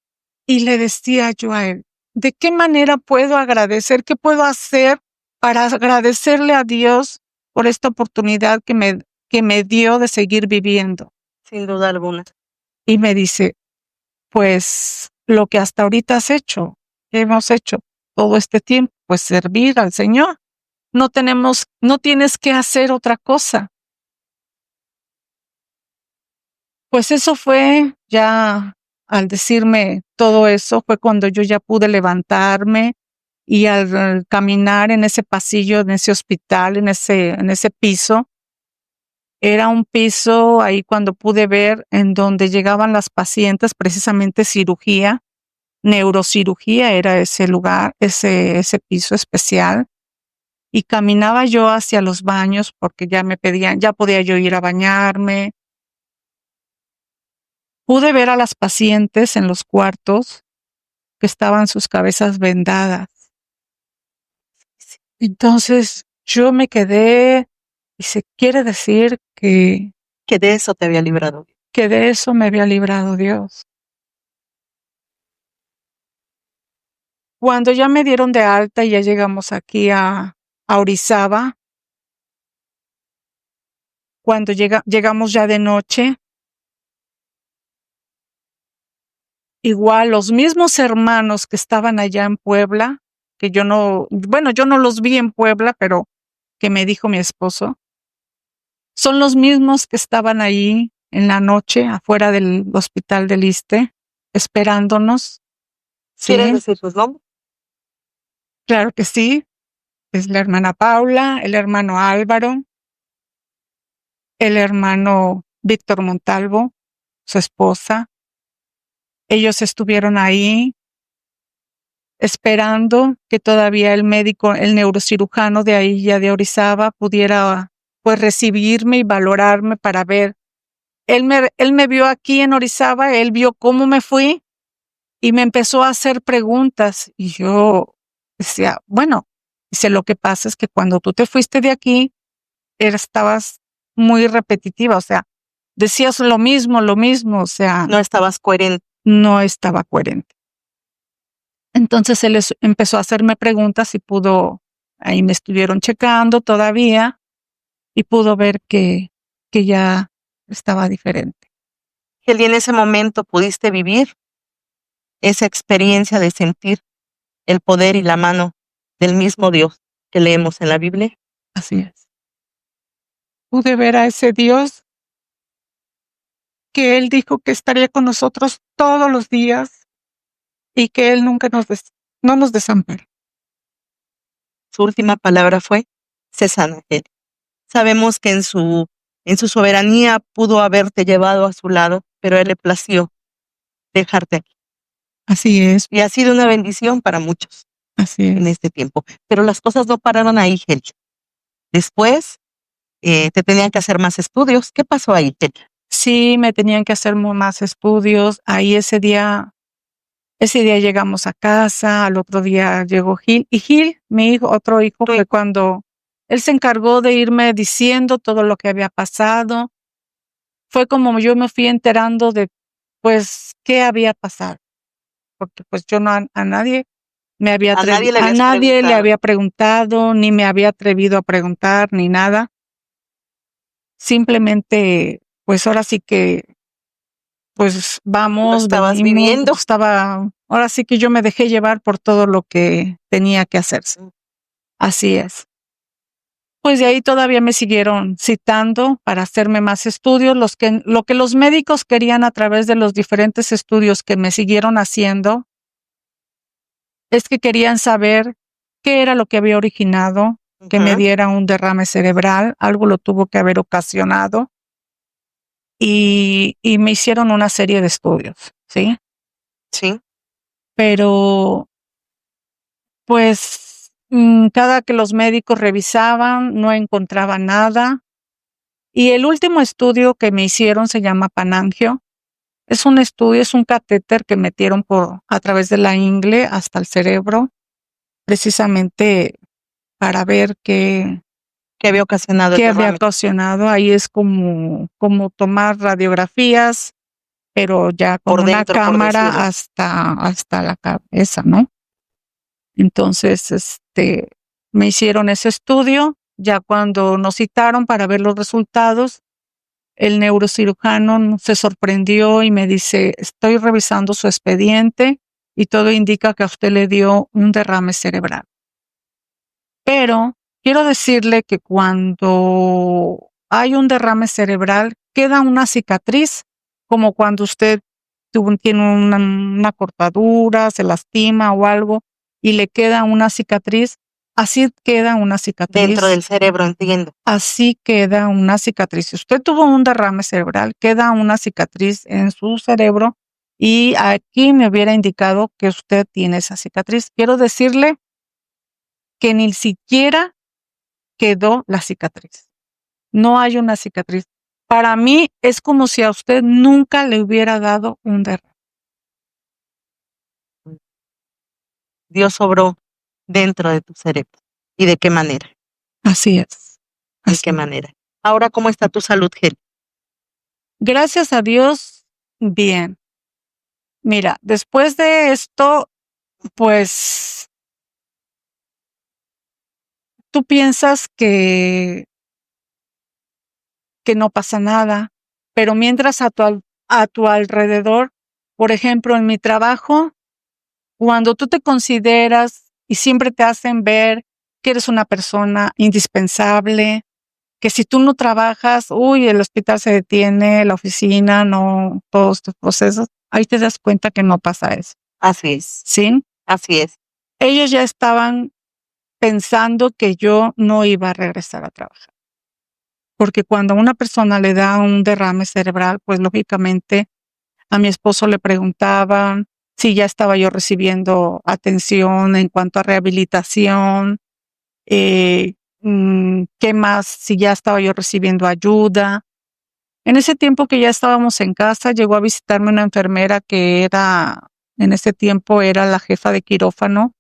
Y le decía yo a él, ¿de qué manera puedo agradecer? ¿Qué puedo hacer para agradecerle a Dios por esta oportunidad que me dio de seguir viviendo? Sin duda alguna. Y me dice, pues lo que hasta ahorita has hecho, que hemos hecho todo este tiempo, pues servir al Señor. No tienes que hacer otra cosa. Pues eso fue ya, al decirme todo eso, fue cuando yo ya pude levantarme y al caminar en ese pasillo, en ese hospital, en ese piso. Era un piso ahí cuando pude ver en donde llegaban las pacientes, precisamente cirugía, neurocirugía era ese lugar, ese piso especial. Y caminaba yo hacia los baños porque ya me pedían, ya podía yo ir a bañarme. Pude ver a las pacientes en los cuartos que estaban sus cabezas vendadas. Entonces yo me quedé y se quiere decir que de eso te había librado. que de eso me había librado Dios. Cuando ya me dieron de alta y ya llegamos aquí a Orizaba, cuando llegamos ya de noche, igual los mismos hermanos que estaban allá en Puebla, que yo no los vi en Puebla, pero que me dijo mi esposo, son los mismos que estaban ahí en la noche afuera del hospital del Iste, esperándonos. ¿Sí? ¿Quieres decir sus nombres? Claro que sí. Es la hermana Paula, el hermano Álvaro, el hermano Víctor Montalvo, su esposa. Ellos estuvieron ahí esperando que todavía el médico, el neurocirujano de ahí ya de Orizaba pudiera pues recibirme y valorarme para ver. Él me vio aquí en Orizaba, él vio cómo me fui y me empezó a hacer preguntas y yo decía, bueno, dice, lo que pasa es que cuando tú te fuiste de aquí, estabas muy repetitiva, o sea, decías lo mismo, o sea. No estabas coherente. No estaba coherente. Entonces él empezó a hacerme preguntas y ahí me estuvieron checando todavía y pudo ver que ya estaba diferente. Y en ese momento pudiste vivir esa experiencia de sentir el poder y la mano del mismo Dios que leemos en la Biblia. Así es. Pude ver a ese Dios que Él dijo que estaría con nosotros todos los días y que Él nunca no nos desampara. Su última palabra fue, sé sana. Sabemos que en su soberanía pudo haberte llevado a su lado, pero a Él le plació dejarte aquí. Así es. Y ha sido una bendición para muchos. Así es. En este tiempo. Pero las cosas no pararon ahí, Hel. Después te tenían que hacer más estudios. ¿Qué pasó ahí, Hel? Sí, me tenían que hacer más estudios. Ahí ese día llegamos a casa, al otro día llegó Gil. Y Gil, mi hijo, otro hijo, fue cuando él se encargó de irme diciendo todo lo que había pasado. Fue como yo me fui enterando de, pues, qué había pasado. Porque pues yo a nadie me había atrevido, a nadie le había preguntado, ni me había atrevido a preguntar, ni nada. Simplemente, pues ahora sí que, pues vamos, estabas viviendo. Ahora sí que yo me dejé llevar por todo lo que tenía que hacerse. Así es. Pues de ahí todavía me siguieron citando para hacerme más estudios, lo que los médicos querían a través de los diferentes estudios que me siguieron haciendo, es que querían saber qué era lo que había originado que me diera un derrame cerebral, algo lo tuvo que haber ocasionado, y me hicieron una serie de estudios, ¿sí? Sí. Pero, pues, cada que los médicos revisaban, no encontraban nada. Y el último estudio que me hicieron se llama panangio. Es un estudio, es un catéter que metieron a través de la ingle hasta el cerebro, precisamente para ver qué había ocasionado. ¿Qué había ocasionado? Ahí es como tomar radiografías, pero ya con una cámara hasta la cabeza, ¿no? Entonces, me hicieron ese estudio. Ya cuando nos citaron para ver los resultados, el neurocirujano se sorprendió y me dice, estoy revisando su expediente y todo indica que a usted le dio un derrame cerebral. Pero quiero decirle que cuando hay un derrame cerebral, queda una cicatriz como cuando usted tiene una cortadura, se lastima o algo y le queda una cicatriz, así queda una cicatriz. Dentro del cerebro, entiendo. Así queda una cicatriz. Si usted tuvo un derrame cerebral, queda una cicatriz en su cerebro y aquí me hubiera indicado que usted tiene esa cicatriz. Quiero decirle que ni siquiera quedó la cicatriz. No hay una cicatriz. Para mí es como si a usted nunca le hubiera dado un derrame. Dios obró dentro de tu cerebro. ¿Y de qué manera? Así es. ¿De Así qué es. manera? Ahora, ¿cómo está tu salud, Heli? Gracias a Dios, bien. Mira, después de esto, pues tú piensas que no pasa nada, pero mientras a tu alrededor, por ejemplo, en mi trabajo, cuando tú te consideras y siempre te hacen ver que eres una persona indispensable, que si tú no trabajas, el hospital se detiene, la oficina, no, todos tus procesos, ahí te das cuenta que no pasa eso, Así es, ¿sí? así es. Ellos ya estaban pensando que yo no iba a regresar a trabajar. Porque cuando a una persona le da un derrame cerebral, pues lógicamente a mi esposo le preguntaban si ya estaba yo recibiendo atención en cuanto a rehabilitación, qué más, si ya estaba yo recibiendo ayuda. En ese tiempo que ya estábamos en casa, llegó a visitarme una enfermera que en ese tiempo era la jefa de quirófano,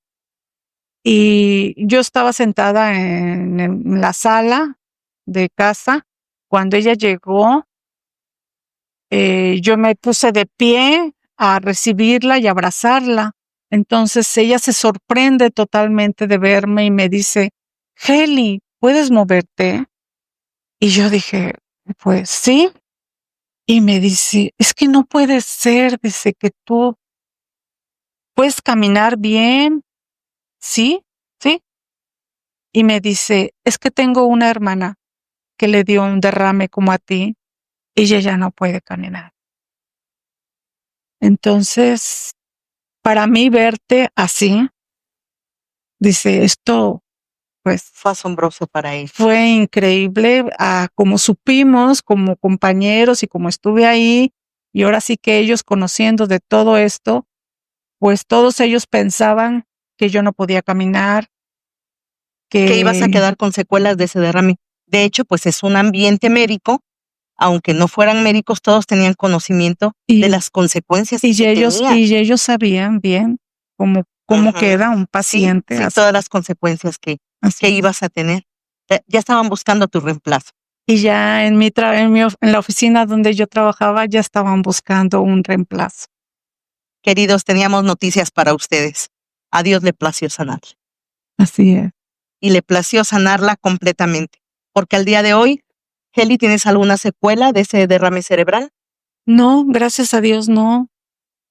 y yo estaba sentada en la sala de casa. Cuando ella llegó, yo me puse de pie a recibirla y abrazarla. Entonces ella se sorprende totalmente de verme y me dice, Heli, ¿puedes moverte? Y yo dije, pues sí. Y me dice, es que no puede ser, dice, que tú puedes caminar bien. Sí, sí. Y me dice, es que tengo una hermana que le dio un derrame como a ti y ella ya no puede caminar. Entonces, para mí verte así, dice, esto pues Fue asombroso para él. fue increíble, como supimos, como compañeros y como estuve ahí, y ahora sí que ellos conociendo de todo esto, pues todos ellos pensaban que yo no podía caminar, Que ibas a que quedar con secuelas de ese derrame. De hecho, pues es un ambiente médico. Aunque no fueran médicos, todos tenían conocimiento de las consecuencias que tenía. y ellos sabían bien cómo Ajá. queda un Sí, paciente sí, así. todas las consecuencias que Así. ibas a tener. Ya estaban buscando tu reemplazo. Y ya en la oficina donde yo trabajaba ya estaban buscando un reemplazo. Queridos, teníamos noticias para ustedes. A Dios le plació sanarla. Así es. Y le plació sanarla completamente. Porque al día de hoy, Heli, ¿tienes alguna secuela de ese derrame cerebral? No, gracias a Dios no.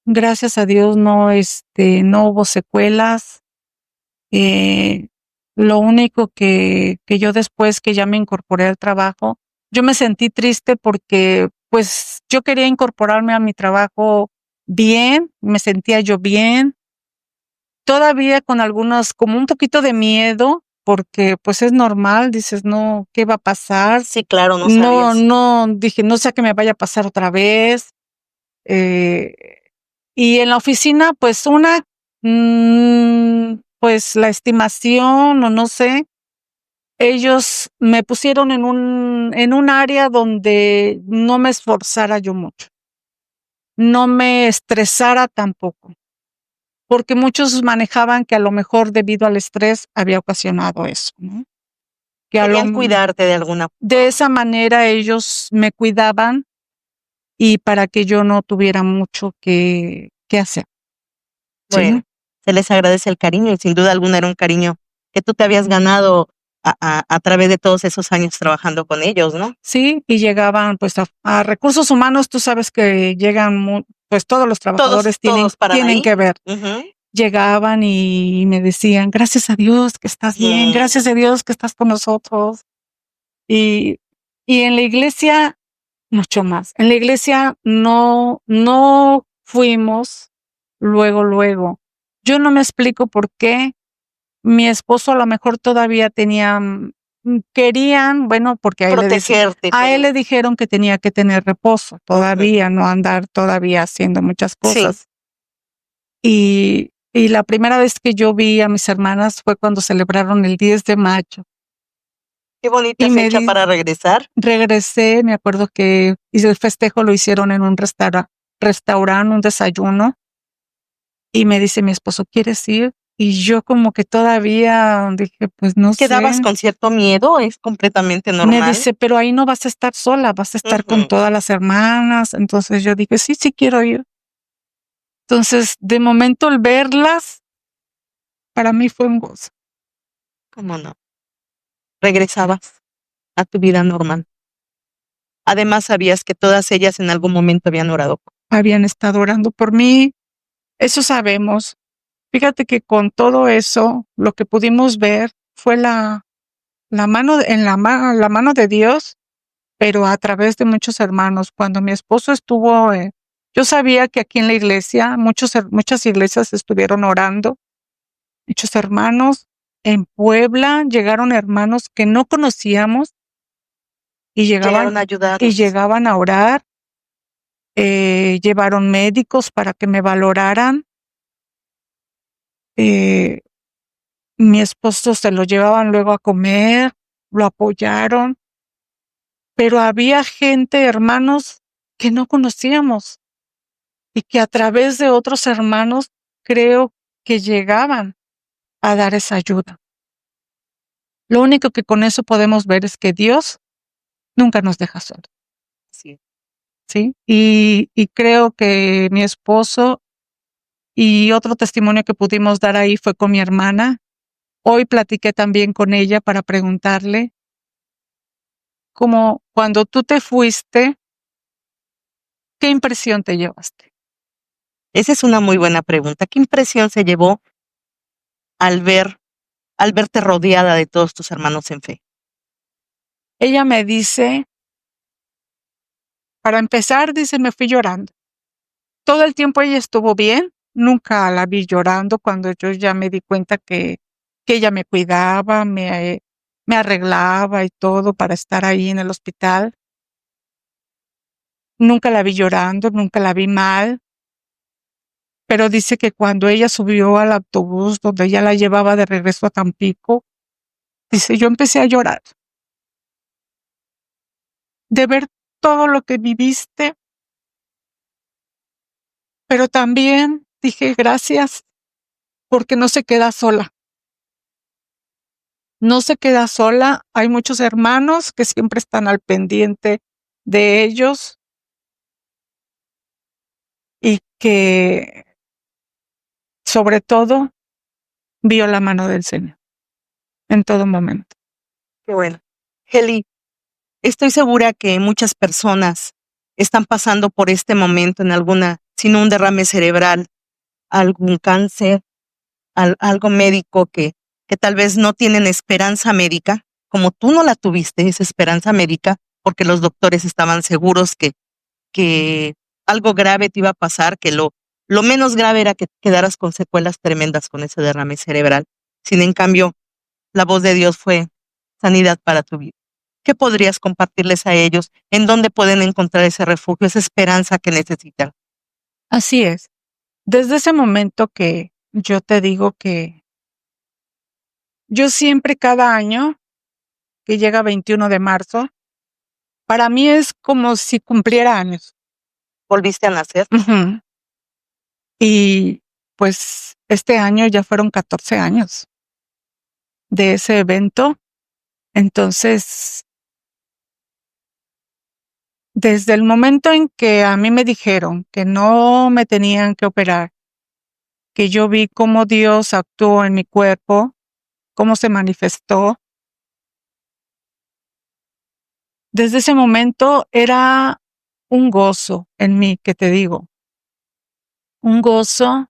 Gracias a Dios no, no hubo secuelas. Lo único que yo después que ya me incorporé al trabajo, yo me sentí triste porque pues yo quería incorporarme a mi trabajo bien, me sentía yo bien, todavía con como un poquito de miedo, porque pues es normal, dices, no, ¿qué va a pasar? Sí, claro, no No, sabías. dije, no sé que me vaya a pasar otra vez. Y en la oficina, pues pues la estimación o no sé, ellos me pusieron en un área donde no me esforzara yo mucho, no me estresara tampoco, porque muchos manejaban que a lo mejor debido al estrés había ocasionado eso, ¿no? Que Querían cuidarte de alguna forma. de esa manera ellos me cuidaban y para que yo no tuviera mucho que hacer. Bueno, ¿Sí? se les agradece el cariño y sin duda alguna era un cariño que tú te habías ganado a través de todos esos años trabajando con ellos, ¿no? Sí, y llegaban pues a recursos humanos, tú sabes que llegan, pues todos los trabajadores Todos paran tienen ahí. que ver. Ujú. Llegaban y me decían, gracias a Dios que estás bien, gracias a Dios que estás con nosotros. Y en la iglesia mucho más. En la iglesia no fuimos luego. Yo no me explico por qué mi esposo a lo mejor todavía tenía, querían, bueno, porque Protegerte. a él le dijeron que tenía que tener reposo todavía, no andar todavía haciendo muchas cosas. Sí. Y la primera vez que yo vi a mis hermanas fue cuando celebraron el 10 de mayo. Qué bonita fecha para regresar. Regresé, me acuerdo que el festejo lo hicieron en un restaurante, un desayuno. Y me dice mi esposo, ¿quieres ir? Y yo como que todavía dije, pues no sé. ¿Quedabas con cierto miedo? Es completamente normal. Me dice, pero ahí no vas a estar sola, vas a estar con todas las hermanas. Entonces yo dije, sí quiero ir. Entonces, de momento el verlas, para mí fue un gozo. ¿Cómo no? Regresabas a tu vida normal. Además, sabías que todas ellas en algún momento habían orado. Habían estado orando por mí. Eso sabemos. Fíjate que con todo eso, lo que pudimos ver fue la mano de Dios, pero a través de muchos hermanos. Cuando mi esposo estuvo, yo sabía que aquí en la iglesia, muchas iglesias estuvieron orando, muchos hermanos. En Puebla llegaron hermanos que no conocíamos y llegaban a orar. Llevaron médicos para que me valoraran. Mi esposo se lo llevaban luego a comer, lo apoyaron, pero había gente, hermanos, que no conocíamos y que a través de otros hermanos creo que llegaban a dar esa ayuda. Lo único que con eso podemos ver es que Dios nunca nos deja solos. ¿Sí? Y creo que mi esposo, y otro testimonio que pudimos dar ahí fue con mi hermana. Hoy platiqué también con ella para preguntarle, como cuando tú te fuiste, ¿qué impresión te llevaste? Esa es una muy buena pregunta. ¿Qué impresión se llevó al verte rodeada de todos tus hermanos en fe? Ella me dice, para empezar, dice, me fui llorando. Todo el tiempo ella estuvo bien, nunca la vi llorando cuando yo ya me di cuenta que ella me cuidaba, me arreglaba y todo para estar ahí en el hospital. Nunca la vi llorando, nunca la vi mal. Pero dice que cuando ella subió al autobús donde ella la llevaba de regreso a Tampico, dice, yo empecé a llorar. De ver todo lo que viviste, pero también dije, gracias, porque no se queda sola. No se queda sola, hay muchos hermanos que siempre están al pendiente de ellos y que, sobre todo, vio la mano del Señor en todo momento. Qué bueno. Heli, estoy segura que muchas personas están pasando por este momento sin un derrame cerebral, algún cáncer, algo médico que tal vez no tienen esperanza médica, como tú no la tuviste, esa esperanza médica, porque los doctores estaban seguros que algo grave te iba a pasar, que lo menos grave era que quedaras con secuelas tremendas con ese derrame cerebral. Sin en cambio, la voz de Dios fue sanidad para tu vida. ¿Qué podrías compartirles a ellos? ¿En dónde pueden encontrar ese refugio, esa esperanza que necesitan? Así es. Desde ese momento que yo te digo que yo siempre cada año que llega 21 de marzo, para mí es como si cumpliera años. ¿Volviste a nacer? Uh-huh. Y pues este año ya fueron 14 años de ese evento. Entonces, desde el momento en que a mí me dijeron que no me tenían que operar, que yo vi cómo Dios actuó en mi cuerpo, cómo se manifestó, desde ese momento era un gozo en mí, que te digo, un gozo,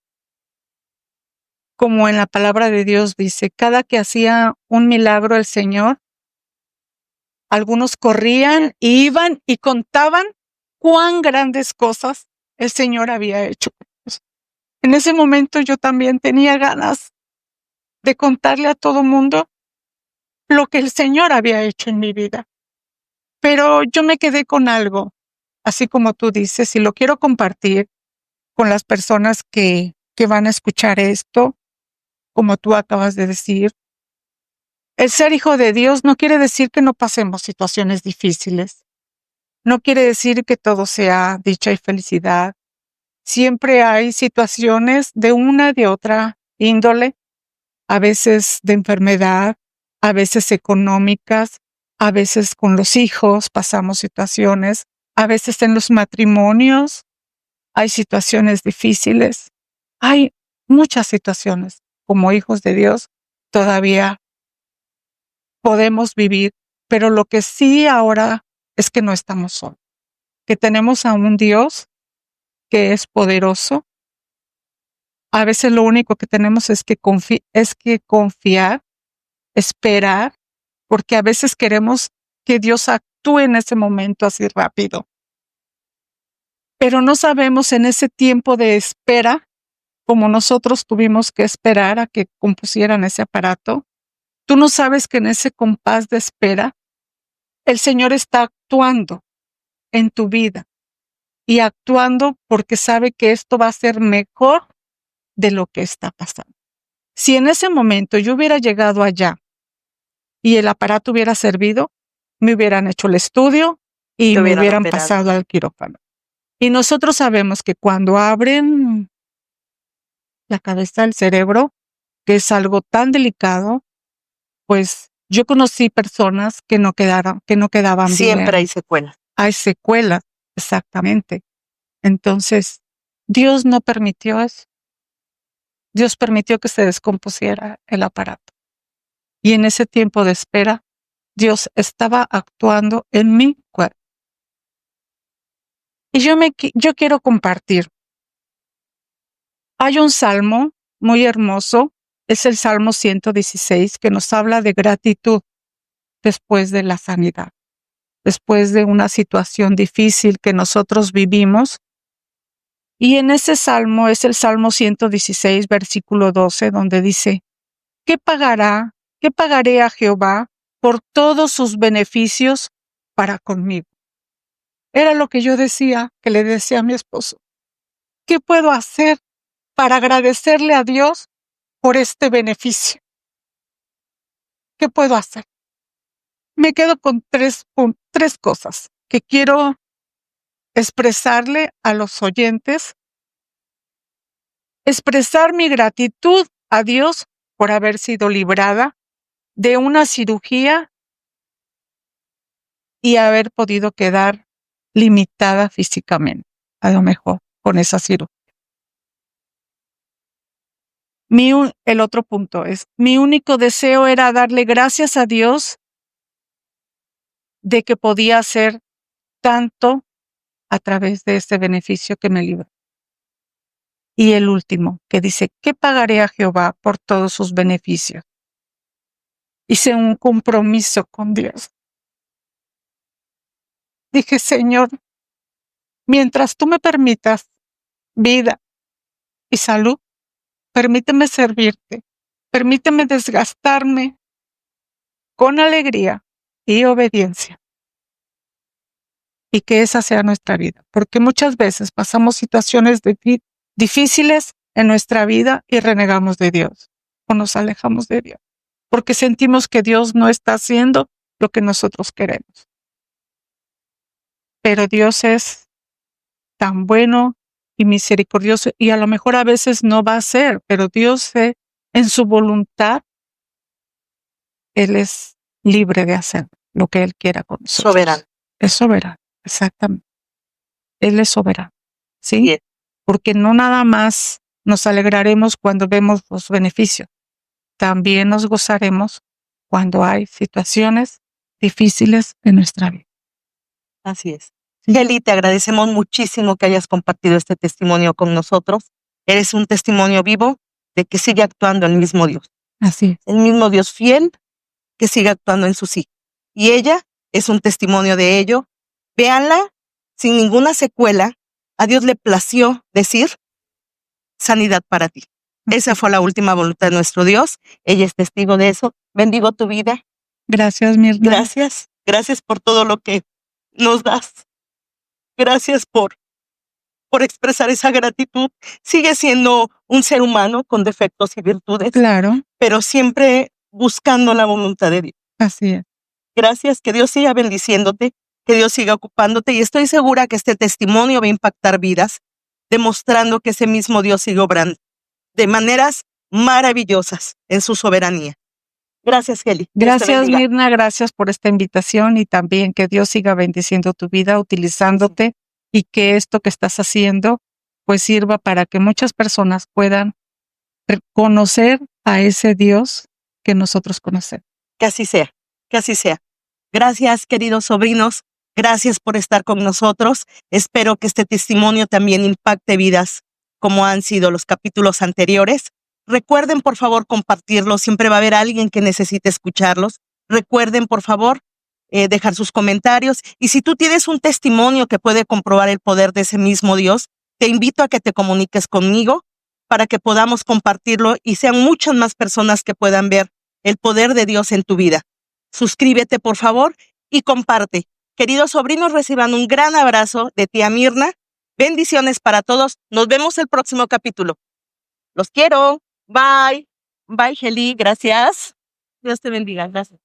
como en la palabra de Dios dice, cada que hacía un milagro el Señor, Algunos corrían, iban y contaban cuán grandes cosas el Señor había hecho. En ese momento yo también tenía ganas de contarle a todo mundo lo que el Señor había hecho en mi vida. Pero yo me quedé con algo, así como tú dices, y lo quiero compartir con las personas que van a escuchar esto, como tú acabas de decir. El ser hijo de Dios no quiere decir que no pasemos situaciones difíciles. No quiere decir que todo sea dicha y felicidad. Siempre hay situaciones de una de otra índole, a veces de enfermedad, a veces económicas, a veces con los hijos pasamos situaciones, a veces en los matrimonios hay situaciones difíciles. Hay muchas situaciones. Como hijos de Dios todavía podemos vivir, pero lo que sí ahora es que no estamos solos, que tenemos a un Dios que es poderoso. A veces lo único que tenemos es que confiar, esperar, porque a veces queremos que Dios actúe en ese momento así rápido. Pero no sabemos en ese tiempo de espera, como nosotros tuvimos que esperar a que compusieran ese aparato, tú no sabes que en ese compás de espera, el Señor está actuando en tu vida y actuando porque sabe que esto va a ser mejor de lo que está pasando. Si en ese momento yo hubiera llegado allá y el aparato hubiera servido, me hubieran hecho el estudio y me hubieran pasado al quirófano. Y nosotros sabemos que cuando abren la cabeza del cerebro, que es algo tan delicado, pues yo conocí personas que no quedaban bien. Siempre hay secuelas. Hay secuelas, exactamente. Entonces, Dios no permitió eso. Dios permitió que se descompusiera el aparato. Y en ese tiempo de espera, Dios estaba actuando en mi cuerpo. Y yo quiero compartir. Hay un salmo muy hermoso, es el Salmo 116, que nos habla de gratitud después de la sanidad, después de una situación difícil que nosotros vivimos. Y en ese salmo es el Salmo 116, versículo 12, donde dice, ¿qué pagaré a Jehová por todos sus beneficios para conmigo? Era lo que yo decía, que le decía a mi esposo. ¿Qué puedo hacer para agradecerle a Dios por este beneficio? ¿Qué puedo hacer? Me quedo con tres cosas que quiero expresarle a los oyentes. Expresar mi gratitud a Dios por haber sido librada de una cirugía y haber podido quedar limitada físicamente, a lo mejor, con esa cirugía. El otro punto es, mi único deseo era darle gracias a Dios de que podía hacer tanto a través de este beneficio que me libró. Y el último, que dice, ¿qué pagaré a Jehová por todos sus beneficios? Hice un compromiso con Dios. Dije, Señor, mientras tú me permitas vida y salud, permíteme servirte, permíteme desgastarme con alegría y obediencia. Y que esa sea nuestra vida, porque muchas veces pasamos situaciones difíciles en nuestra vida y renegamos de Dios o nos alejamos de Dios, porque sentimos que Dios no está haciendo lo que nosotros queremos. Pero Dios es tan bueno y misericordioso y a lo mejor a veces no va a ser, pero Dios en su voluntad, Él es libre de hacer lo que Él quiera con nosotros. Soberano. Es soberano, exactamente. Él es soberano, ¿sí? Bien. Porque no nada más nos alegraremos cuando vemos los beneficios, también nos gozaremos cuando hay situaciones difíciles en nuestra vida. Así es. Geli, te agradecemos muchísimo que hayas compartido este testimonio con nosotros. Eres un testimonio vivo de que sigue actuando el mismo Dios. Así es. El mismo Dios fiel que sigue actuando en sus hijos. Y ella es un testimonio de ello. Véanla sin ninguna secuela. A Dios le plació decir sanidad para ti. Esa fue la última voluntad de nuestro Dios. Ella es testigo de eso. Bendigo tu vida. Gracias, Mirna. Gracias. Gracias por todo lo que nos das. Gracias por expresar esa gratitud. Sigue siendo un ser humano con defectos y virtudes, Claro, pero siempre buscando la voluntad de Dios. así es. Gracias, que Dios siga bendiciéndote, que Dios siga ocupándote, y estoy segura que este testimonio va a impactar vidas, demostrando que ese mismo Dios sigue obrando de maneras maravillosas en su soberanía. Gracias, Heli. Dios te Gracias, bendiga. Mirna, gracias por esta invitación y también que Dios siga bendiciendo tu vida, utilizándote y que esto que estás haciendo pues sirva para que muchas personas puedan conocer a ese Dios que nosotros conocemos. Que así sea, que así sea. Gracias, queridos sobrinos. Gracias por estar con nosotros. Espero que este testimonio también impacte vidas como han sido los capítulos anteriores. Recuerden, por favor, compartirlos. Siempre va a haber alguien que necesite escucharlos. Recuerden, por favor, dejar sus comentarios. Y si tú tienes un testimonio que puede comprobar el poder de ese mismo Dios, te invito a que te comuniques conmigo para que podamos compartirlo y sean muchas más personas que puedan ver el poder de Dios en tu vida. Suscríbete, por favor, y comparte. Queridos sobrinos, reciban un gran abrazo de tía Mirna. Bendiciones para todos. Nos vemos el próximo capítulo. Los quiero. Bye. Bye, Heli. Gracias. Dios te bendiga. Gracias.